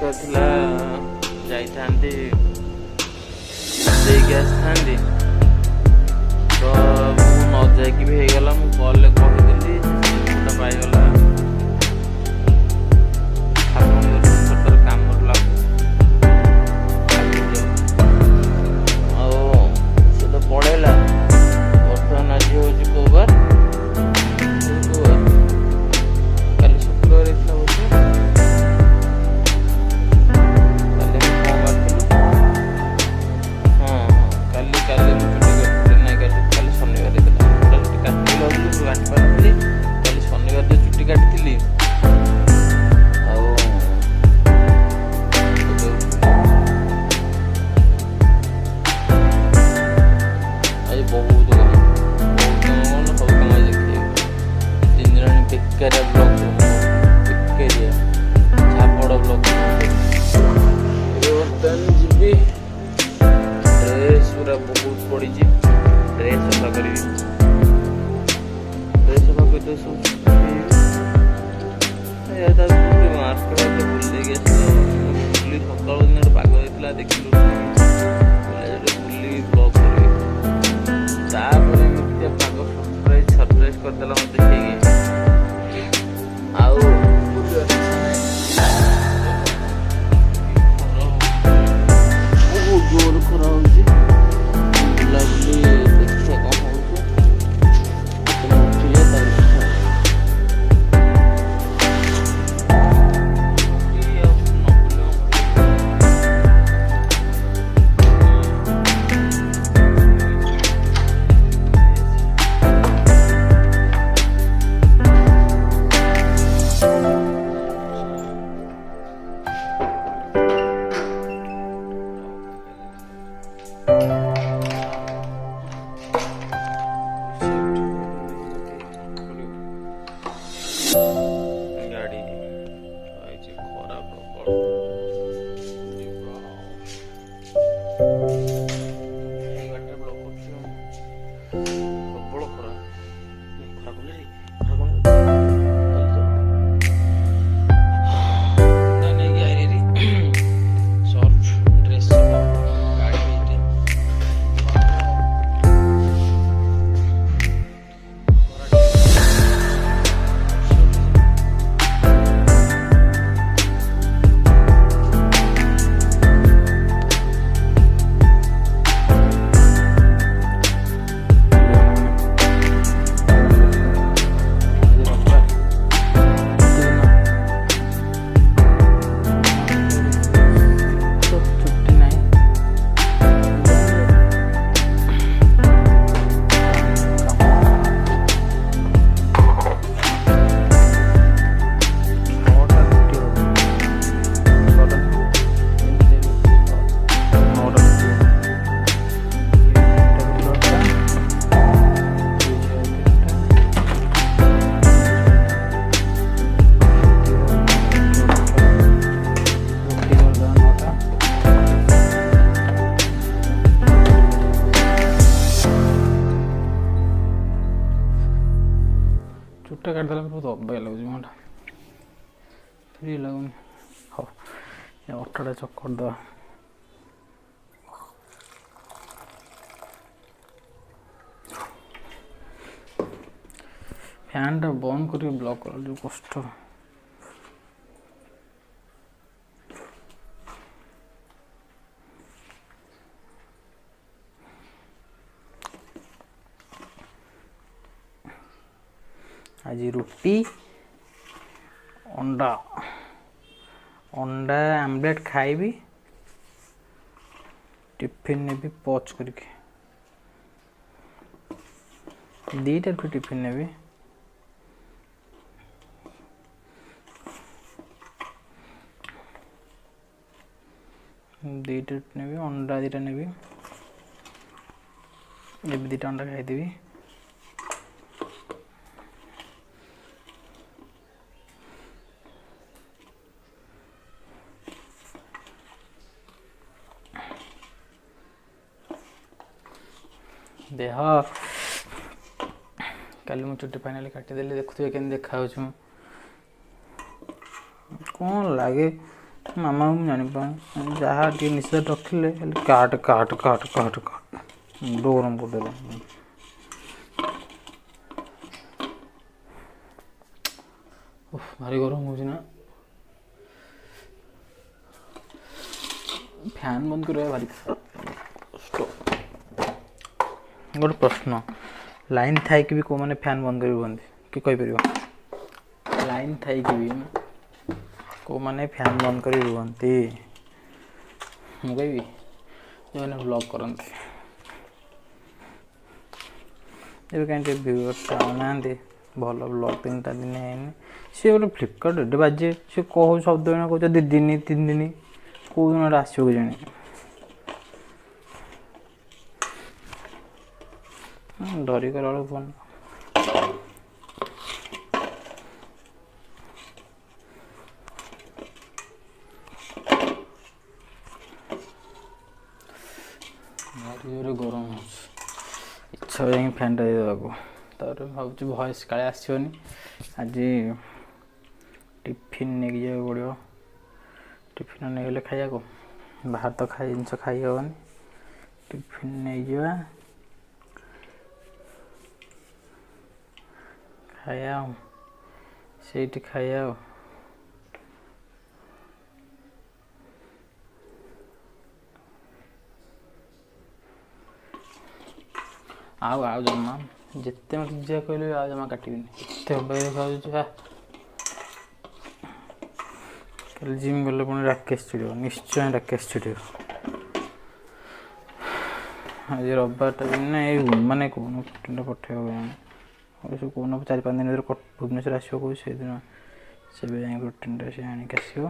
दरकार थिला जाइथांती ଦେଇକି ଆସିଥାନ୍ତି ତ ମୁଁ ନ ଯାଇକି ବି ହେଇଗଲା। ମୁଁ କଲ୍ରେ କହିଦେଲି ସେଟା ପାଇଗଲା। ଛୋଟର କାମରେ ଲାଗୁଛି ଆଉ ସେ ତ ପଳେଇଲା। ବର୍ତ୍ତମାନ ଆଜି ହେଉଛି କୋଉ ବାର? କାଲି ଶୁକ୍ରବାର ହେଇଥିଲା ବୋଧେ। କାଲି ମୁଁ ଛୁଟି କରିଥିଲି। ନାଇଁ କାଲି ଶନିବାର ହେଇଥିଲା। ଛୁଟି କାଟିକି ରହିଲି, ମୁଁ କାଟି ପାରିନଥିଲି। କାଲି ଶନିବାର ଯେଉଁ ଛୁଟି କାଟିଥିଲି ଆଉ ଆଜି ବହୁତ କାମ କଣ ସବୁ କାମ ଆଜି ଦେଖିବାକୁ 3 ଦିନ ବେକାରିଆ ବ୍ଲଗ୍ ବେକାରିଆ ଝାପଡ଼ ବ୍ଲଗ୍। ବର୍ତ୍ତମାନ ଯିବି। ଡ୍ରେସ୍ ପୁରା ବହୁତ ପଡ଼ିଛି। ଡ୍ରେସ୍ ସଫା କରିବି। ଡ୍ରେସ୍ ସଫା କରିଦେବି ସବୁ ମାର୍କେଟ ବୁଲି ଦେଇକି ଆସିଲି। ବୁଲି ସକାଳୁ ଦିନ ପାଗ ହେଇଥିଲା ଦେଖିଲୁ ବୁଲି ବ୍ଲଗ୍ କରିବି। ତାପରେ ଏମିତି ପାଗ ସରପ୍ରାଇଜ୍ କରିଦେଲା ମୋତେ ହେଇକି ଆଉ ବହୁତ ଜୋର ଖରା ହେଉଛି। ବୁଲାବୁଲି ଦେଖିବା କ'ଣ ହେଉଛି। ଉଠିଲେ ତାପରେ ଗାଡ଼ି ହେଇଛି ଖରା ପ୍ରବଳ। ଗାଡ଼ିଟା ବ୍ଲକ୍ କରୁଛି ପ୍ରବଳ ଖରା। ଖରା କମି ସର୍ଫ ଡ୍ରେସ୍ ଗାଡ଼ି ହେଇଛି। ଚୁଟା କାଟିଦେଲା ବହୁତ ଅବାଗିଆ ଲାଗୁଛି। ମୋଟା ଫ୍ରି ଲାଗୁନି। ହଉ ଅଟାଟା ଚକଟି ଦେବା। ଫ୍ୟାନ୍ଟା ବନ୍ଦ କରିକି ବ୍ଲକ୍ କଲା ଯେଉଁ କଷ୍ଟ। आज रुटी अंडा अंडा आमलेट खाइबी। टिफिन ने भी पच करके 2टा रुटी टिफिन ने भी अंडा 2टा ने भी 2टा अंडा खाईदेवी। देह काली मु चुट्टी फाइनाली काटिदेली। देखुए के देखा कौन लगे ମାମା ମୁଁ ଜାଣିପାରୁନି ଯାହା ଟିକେ ନିଶ୍ଚୟ ରଖିଲେ ଖାଲି କାଟ କାଟ କାଟ କାଟ କାଟ ମୁଣ୍ଡ ଗରମ କରିଦେଲା। ଭାରି ଗରମ ହେଉଛି ନା। ଫ୍ୟାନ୍ ବନ୍ଦ କରିବା ଭାରି କଷ୍ଟ। ଗୋଟେ ପ୍ରଶ୍ନ, ଲାଇନ୍ ଥାଇକି ବି କେଉଁମାନେ ଫ୍ୟାନ୍ ବନ୍ଦ କରି ରୁହନ୍ତି କି କହିପାରିବ? ଲାଇନ୍ ଥାଇକି ବି କେଉଁମାନେ ଫ୍ୟାନ୍ ବନ୍ଦ କରି ରୁହନ୍ତି? ମୁଁ କହିବି ଯେଉଁମାନେ ବ୍ଲଗ୍ କରନ୍ତି। ଏବେ କାହିଁ ଟିକେ ଭିଉଅର୍ସ ଆଉନାହାନ୍ତି, ଭଲ ବ୍ଲଗ୍ 3ଟା ଦିନ ହେଇନି। ସିଏ ଗୋଟେ ଫ୍ଲିପକାର୍ଟ ଏଡ଼େ ବାଜେ, ସିଏ କହୁ ସବୁଦିନ କହୁଛ 2 ଦିନ 3 ଦିନ, କେଉଁ ଦିନ ଗୋଟେ ଆସିବ କେଜାଣି। ଡରିକି ଗଲା ବେଳକୁ ଫୋନ୍ ଭାରି ଜୋରେ ଗରମ ହେଉଛି। ଇଚ୍ଛା ଯାଇକି ଫ୍ୟାନ୍ଟା ଦେଇଦେବାକୁ। ତାପରେ ଭାବୁଛି ଭଏସ୍ କାଳେ ଆସିବନି। ଆଜି ଟିଫିନ୍ ନେଇକି ଯିବାକୁ ପଡ଼ିବ। ଟିଫିନ୍ ନେଇଗଲେ ଖାଇବାକୁ, ବାହାର ତ ଜିନିଷ ଖାଇ ହେବନି। ଟିଫିନ୍ ନେଇଯିବା, ଖାଇବା ଆଉ ସେଇଠି ଖାଇବା ଆଉ ଜମା ଯେତେ ମୋତେ ଯିବା କହିଲେ ଆଉ ଜମା କାଟିବିନି। ଏତେ ଅବାଗିଆ ଦେଖାଯାଉଛି। କାଲି ଜିମ୍ ଗଲେ ପୁଣି ରାକେଶ ଚିଡ଼ିବ, ନିଶ୍ଚୟ ରାକେଶ ଚିଡ଼ିବ। ଆଜି ରବିବାରଟା ଦିନ ନା, ଏଇ ମାନେ କହୁନ ପ୍ରୋଟିନ୍ଟା ପଠେଇବାକୁ ଜାଣି ସେ କହୁନ 4-5 ଦିନ ଭିତରେ ଭୁବନେଶ୍ୱର ଆସିବ କହୁଛି, ସେଇଦିନ ସେବେ ଯାଇକି ପ୍ରୋଟିନ୍ଟା ସେ ଆଣିକି ଆସିବ।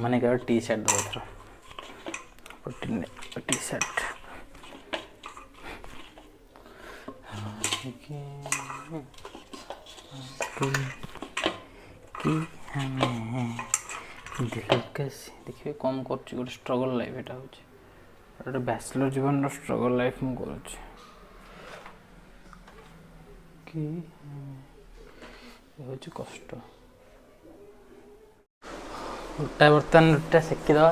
ମାନେ କେବଳ ଟି ସାର୍ଟ ଦେବ ଏଥର, ପ୍ରୋଟିନ୍ ଟି ସାର୍ଟ। ଦେଖିବେ କମ୍ କରୁଛି, ଗୋଟେ ଷ୍ଟ୍ରଗଲ୍ ଲାଇଫ୍ ଏଇଟା ହେଉଛି। ଗୋଟେ ବ୍ୟାଚଲର୍ ଜୀବନର ଷ୍ଟ୍ରଗଲ୍ ଲାଇଫ୍ ମୁଁ କରୁଛି। କି ହେଉଛି କଷ୍ଟ। ବର୍ତ୍ତମାନ ସେକିଦେବା।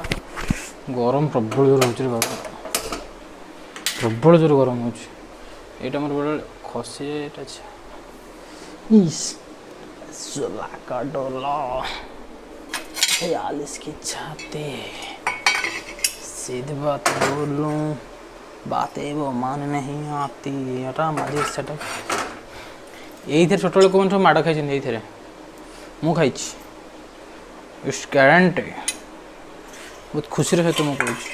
ଗରମ ପ୍ରବଳ ଜୋର ହେଉଛି ରେ ବାବା, ପ୍ରବଳ ଜୋର ଗରମ ହେଉଛି। ଏଇଟା ମୋର ବେଳେ ଖସି ଏଇଟା का डोला 46 की छाती, सीधी बात बोलूं बातें वो मान नहीं आती। ଏଟା ମାଝି ସେଟା ଏଇଥିରେ ଛୋଟବେଳେ କୌଣସି ସବୁ ମାଡ଼ ଖାଇଛନ୍ତି, ଏଇଥିରେ ମୁଁ ଖାଇଛି। It's guarantee. ବହୁତ ଖୁସିର ସହିତ ମୁଁ କହୁଛି,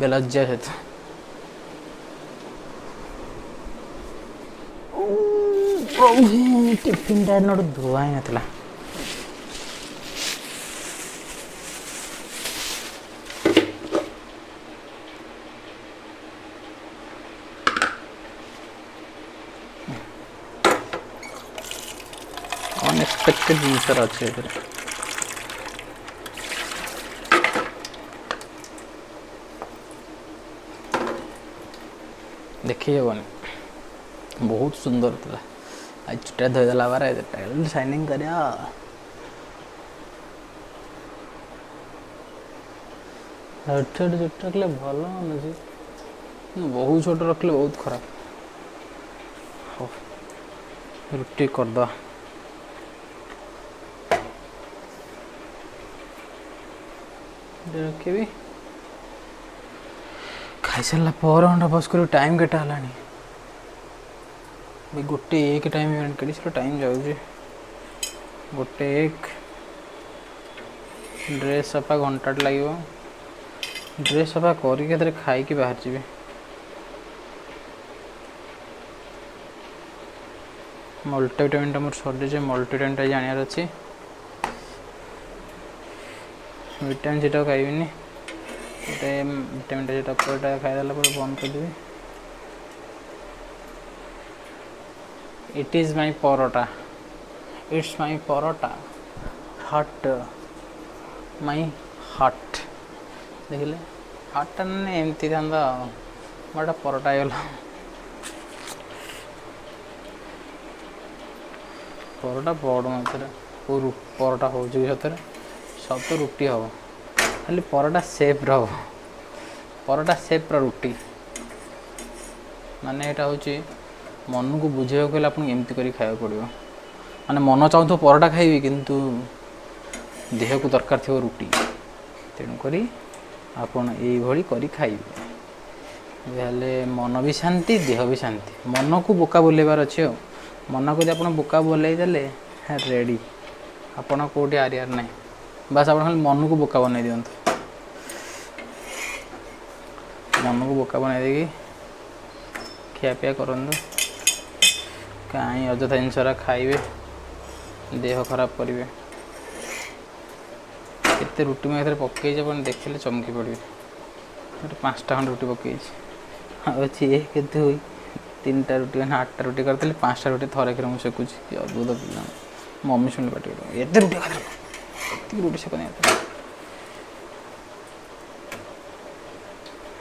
ବେଲଜ୍ଜା ସହିତ। ଟିଫିନ୍ଟା ଗୋଟେ ଧୁଆ ହେଇନଥିଲା। ଅନଏକ୍ସପେକ୍ଟେଡ୍ ଜିନିଷ ଅଛି ଏଥିରେ। ଦେଖି ହେବନି, ବହୁତ ସୁନ୍ଦର ଥିଲା। ଆଜି ଚୁଟା ଧୋଇଦେଲା ପରେ ସାଇନିଂ କରିବା। ଛୋଟ ରଖିଲେ ଭଲ ମାନୁଛି, ବହୁତ ଛୋଟ ରଖିଲେ ବହୁତ ଖରାପ। ହଉ ରୁଟି କରିଦେବା। ରଖିବି ଖାଇସାରିଲା ପରେ ଘଣ୍ଟା ବସ୍ କରିବି। ଟାଇମ୍ କେତେ ହେଲାଣି? 1:01 ଟାଇମ୍ ହେଲାଣି। କେତେ ଶୀଘ୍ର ଟାଇମ୍ ଯାଉଛି। 1:01। ଡ୍ରେସ୍ ସଫା ଘଣ୍ଟାଟେ ଲାଗିବ। ଡ୍ରେସ୍ ସଫା କରିକି ଏଥିରେ ଖାଇକି ବାହାରିଯିବି। ମଲ୍ଟିଭିଟାମିନ୍ଟା ମୋର ସରିଯାଇଛି, ମଲ୍ଟିଭିଟାମିନ୍ଟା ଜାଣିବାର ଅଛି। ଭିଟାମିନ୍ ସେଟାକୁ ଖାଇବିନି, ଗୋଟେ ଭିଟାମିନ୍ଟା ସେଟା ପୁରଟା ଖାଇଦେଲା ପରେ ବନ୍ଦ କରିଦେବି। It is my paratha, it's my paratha hot, my hot. ଦେଖିଲେ ହଟ୍ଟା ମାନେ ଏମିତି ଥାନ୍ତା, ଗୋଟେ ପରଟା ହେଇଗଲା। ପରଟା ପଡ଼ୁ ନଥିଲେ କେଉଁ ପରଟା ହେଉଛି କି ସତରେ ସବୁ ତ ରୁଟି ହେବ ଖାଲି ପରଟା ସେପ୍ର ହେବ ପରଟା ସେପ୍ର ରୁଟି ମାନେ ଏଇଟା ହେଉଛି ମନକୁ ବୁଝେଇବାକୁ ହେଲେ ଆପଣଙ୍କୁ ଏମିତି କରି ଖାଇବାକୁ ପଡ଼ିବ ମାନେ ମନ ଚାହୁଁଥିବ ପରଟା ଖାଇବି କିନ୍ତୁ ଦେହକୁ ଦରକାର ଥିବ ରୁଟି ତେଣୁକରି ଆପଣ ଏଇଭଳି କରି ଖାଇବେ ହେଲେ ମନ ବି ଶାନ୍ତି ଦେହ ବି ଶାନ୍ତି ମନକୁ ବୋକା ବୁଲେଇବାର ଅଛି ଆଉ ମନକୁ ଯଦି ଆପଣ ବୋକା ବୁଲେଇ ଦେଲେ ରେଡ଼ି ଆପଣ କେଉଁଠି ଆରିଆର ନାହିଁ ବାସ୍ ଆପଣ ଖାଲି ମନକୁ ବୋକା ବନେଇ ଦିଅନ୍ତୁ ମନକୁ ବୋକା ବନେଇ ଦେଇକି ଖିଆପିଆ କରନ୍ତୁ କାହିଁ ଅଯଥା ଜିନିଷରା ଖାଇବେ ଦେହ ଖରାପ କରିବେ କେତେ ରୁଟି ମୁଁ ଏଥିରେ ପକାଇଛି ଆପଣ ଦେଖିଲେ ଚମକି ପଡ଼ିବେ ଗୋଟେ 5ଟା ଖଣ୍ଡେ ରୁଟି ପକାଇଛି ଆଉ ଅଛି କେତେ ହୁଏ 3ଟା ରୁଟି ମାନେ 8ଟା ରୁଟି କରିଥିଲି 5ଟା ରୁଟି ଥରେକରେ ମୁଁ ସେକୁଛି କି ଅଦ୍ଭୁତ ପିଲା ମମି ଶୁଣି ପାଟି ଏତେ ରୁଟି ଖାଇଦେଲ ଏତିକି ରୁଟି ସେକନି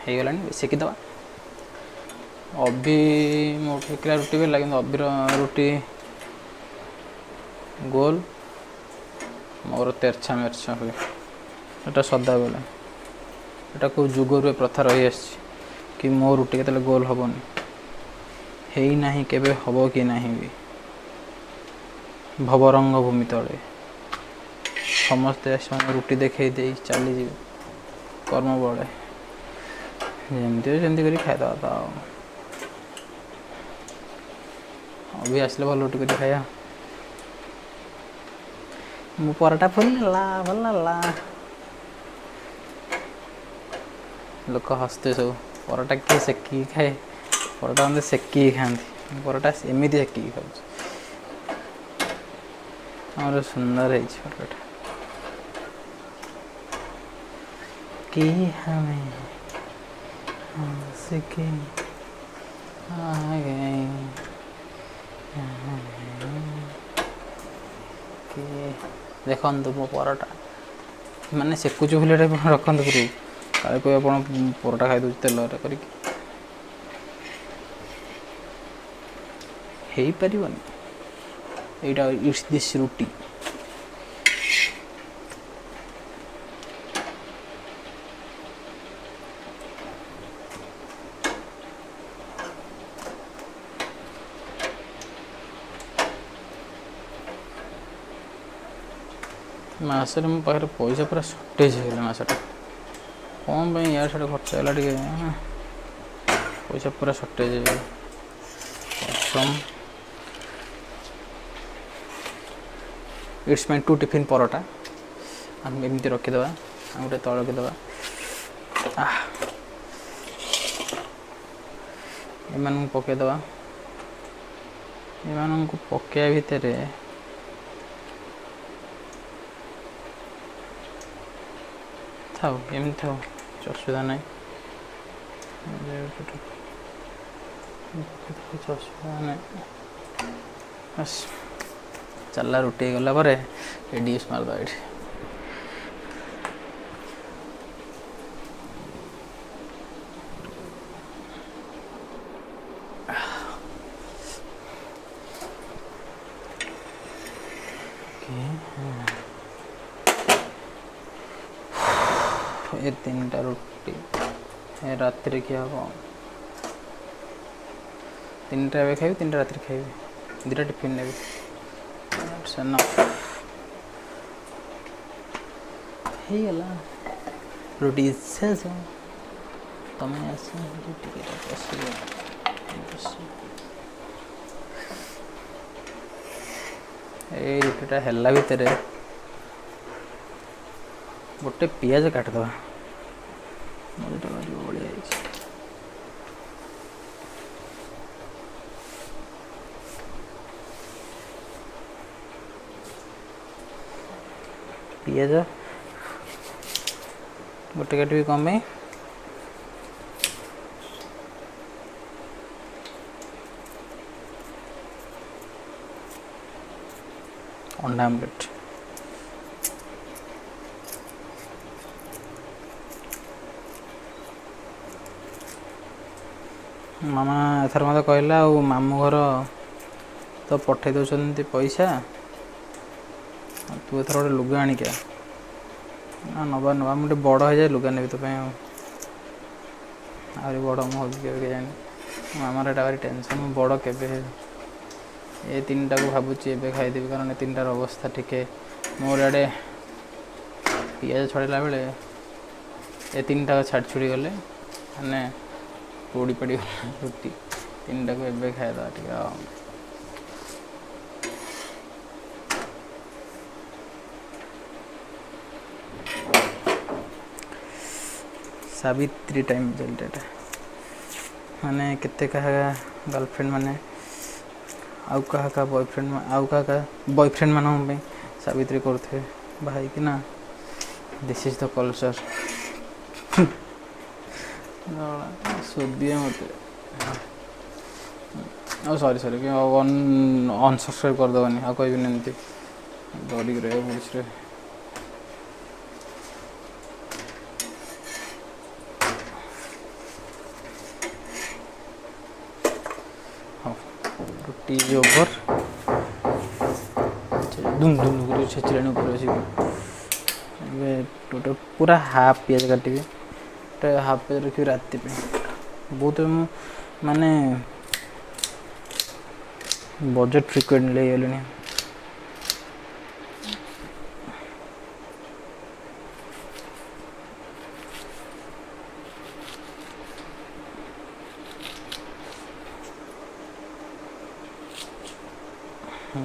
ହେଇଗଲାଣି ସେକିଦେବା ଅବି ମୋ ଠିକିଲା ରୁଟି ବେଲା କିନ୍ତୁ ଅବିର ରୁଟି ଗୋଲ ମୋର ତେରଛା ମେରଛା ହୁଏ ଏଟା ସଦାବେଳେ ଏଟା କେଉଁ ଯୁଗରୁ ପ୍ରଥା ରହିଆସିଛି କି ମୋ ରୁଟି କେତେବେଳେ ଗୋଲ ହେବନି ହେଇନାହିଁ କେବେ ହେବ କି ନାହିଁ ବି ଭବରଙ୍ଗ ଭୂମି ତଳେ ସମସ୍ତେ ସେମାନେ ରୁଟି ଦେଖେଇ ଦେଇ ଚାଲିଯିବେ କର୍ମ ବଳେ ଯେମିତି ସେମିତି କରି ଖାଇଦେବା ତ ଆଉ ଅଭି ଆସିଲେ ଭଲ ରୁଟି କରି ଖାଇବା ମୋ ପରଟା ଭଲ ହେଲା ଲୋକ ହସତେ ସବୁ ପରଟା କିଏ ସେକିକି ଖାଏ ପରଟା ମୋତେ ସେକିକି ଖାଆନ୍ତି ପରଟା ଏମିତି ସେକିକି ଖାଉଛି ଆମର ସୁନ୍ଦର ହେଇଛି ପରଟା कि हमें हंसके आ गए कि ଦେଖନ୍ତୁ ମୋ ପରଟା ମାନେ ସେକୁଛୁ ବୋଲି ଏଇଟା ରଖନ୍ତୁ ପୁରୀ କାଳେ କହିବେ ଆପଣ ପରଟା ଖାଇଦେଉଛି ତେଲରେ କରିକି ହେଇପାରିବନି ଏଇଟା ଇଟ୍ସ ଦିସ୍ ରୁଟି ମାସରେ ମୋ ପାଖରେ ପଇସା ପୁରା ସର୍ଟେଜ୍ ହେଇଗଲା ମାସଟା କ'ଣ ପାଇଁ ୟାର ସେଟା ଖର୍ଚ୍ଚ ହେଲା ଟିକେ ପଇସା ପୁରା ସର୍ଟେଜ୍ ହେଇଗଲା ଇଟ୍ସ ମାଇ 2 ଟିଫିନ୍ ପରଟା ଆମେ ଏମିତି ରଖିଦେବା ଆଉ ଗୋଟେ ତଳ ରଖିଦେବା ଏମାନଙ୍କୁ ପକାଇଦେବା ଏମାନଙ୍କୁ ପକାଇବା ଭିତରେ ଥାଉ ଏମିତି ଥାଉ କିଛି ଅସୁବିଧା ନାହିଁ କିଛି ଅସୁବିଧା ନାହିଁ ବାସ୍ ଚାଲିଲା ରୁଟି ହେଇଗଲା ପରେ ଏ ଡିସ୍ ମାରିଦେବା ଏଇଠି ଏ 3ଟା ରୁଟି ଏ ରାତିରେ ଖିଆ ହେବ 3ଟା ଏବେ ଖାଇବି 3ଟା ରାତିରେ ଖାଇବି 2ଟା ଟିଫିନ୍ ନେବି ସେନ ହେଇଗଲା ରୁଟି ଶେଷ ତମେ ଆସ ଟିକେ ବସିବ ଏଇ ରୁଟିଟା ହେଲା ଭିତରେ ଗୋଟେ ପିଆଜ କାଟିଦେବା ମଜା ଲାଗିବ ବଢ଼ିଆ ହେଇଛି ପିଆଜ ଗୋଟେ କାଟିବି କ'ଣ ପାଇଁ ଅଣ୍ଡା ଆମଲେଟ୍ ମାମା ଏଥର ମୋତେ କହିଲା ଆଉ ମାମୁଁ ଘର ତ ପଠାଇ ଦେଉଛନ୍ତି ପଇସା तू एथर गोटे लुगा आणिक नवा नवा मुझे बड़ हो जाए लुगा नेबी तो आहरी बड़ मुझे के जानी मामार एटा भारी टेंशन मु बड़ केबे ए तीन टा को भावुची एबे खाइदेवी कारण ए तीन टार अवस्था टिके मोर आड़े पियाज छड़ेला बेले ए तीन टा छाड़ छुड़ी गले मैंने पोड़ी पड़ी रुटी तीन टा को एबे खाइदा टिके सावित्री टाइम चलते माने केते कहा गर्लफ्रेंड माने आउ कहा बॉयफ्रेंड आउ कहा बॉयफ्रेंड मान सावित्री करते भाई कि ना दिस इज द कल्चर सोदिए मत सॉरी सॉरी अनसब्सक्राइब करदेवनी आ कह एमती डरिक रहे पुलिस रुटी ओवर दुम दुम कर छेचलानी ऊपर टोटल पूरा हाफ पियाज काटि हाफ पियाज रखी राति बहुत माने बजेट फ्रिक्वेंट ले गले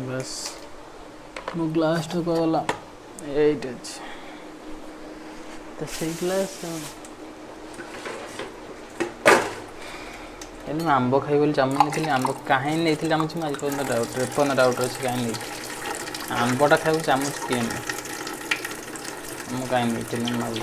बस मो ग्लास तो गला 8 अच्छे तो सही ग्लास आंब खाई बोली चामच नहीं आंब कहीं नहीं चामच आज पर्यटन डाउट डाउट अच्छे कहीं नहीं आंबटा खाई चामच किए मुझे कहीं नहीं मांग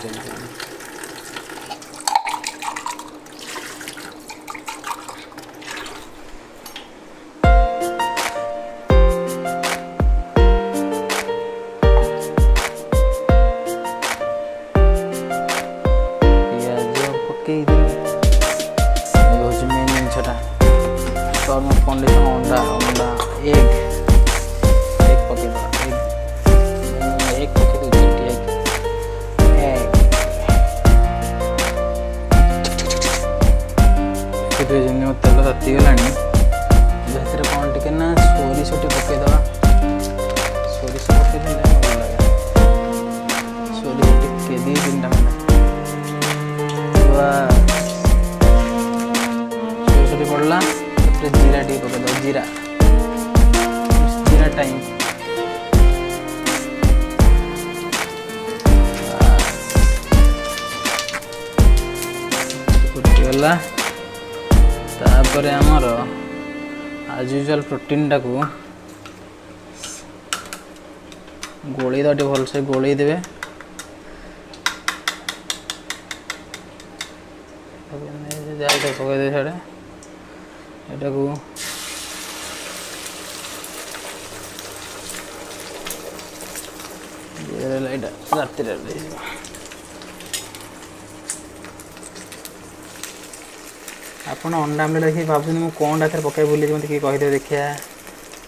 कंडीशन अंडा अंडा एग एग पके एग पके दो एग तेल ताती गला कौन टे ना सोरिष पकईदे सोरिष पकईदे भल लगे सोरिष टे दी तीन टा सोरिष पड़ला जीरा टी पकड़ जीरा जीरा टाइम फुटीगला तापर आमर आज यूजुअल प्रोटीन टाक गोली दे भल से गोली देवे पकईदे साढ़े एटा को रात आप अंडा आमलेट देखिए भाव मुझे कौन टा पकई भूल मत किए कहीदे देखिए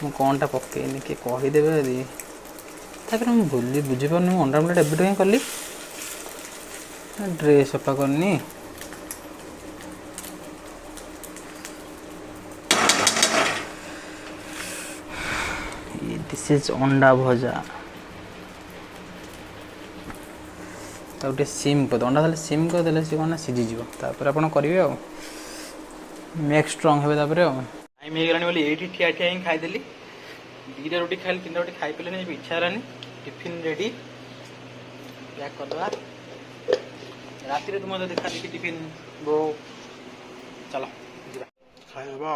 मुझे कौन टा पकईनी किए कहीदेवे यदि तापर मुझे भूली बुझीपार मुझे अंडा आमलेट एवं हिं कली ड्रेस सफा करनी दिस इज अंडा भजा तो सिम कर अंडा ताले सिम करदे सी कौन सीझीज तापर आप करेंगे आ मेक स्ट्रंग हे टाइम हो गलानी बोली ये ठिया ठिया ही खाईदेली दीटा रोटी खाई तीन रोटी खाई पारे इच्छा है टिफिन रेडी पैक करदे राति तुम देखा देखी टिफिन बो चलो खाଇବା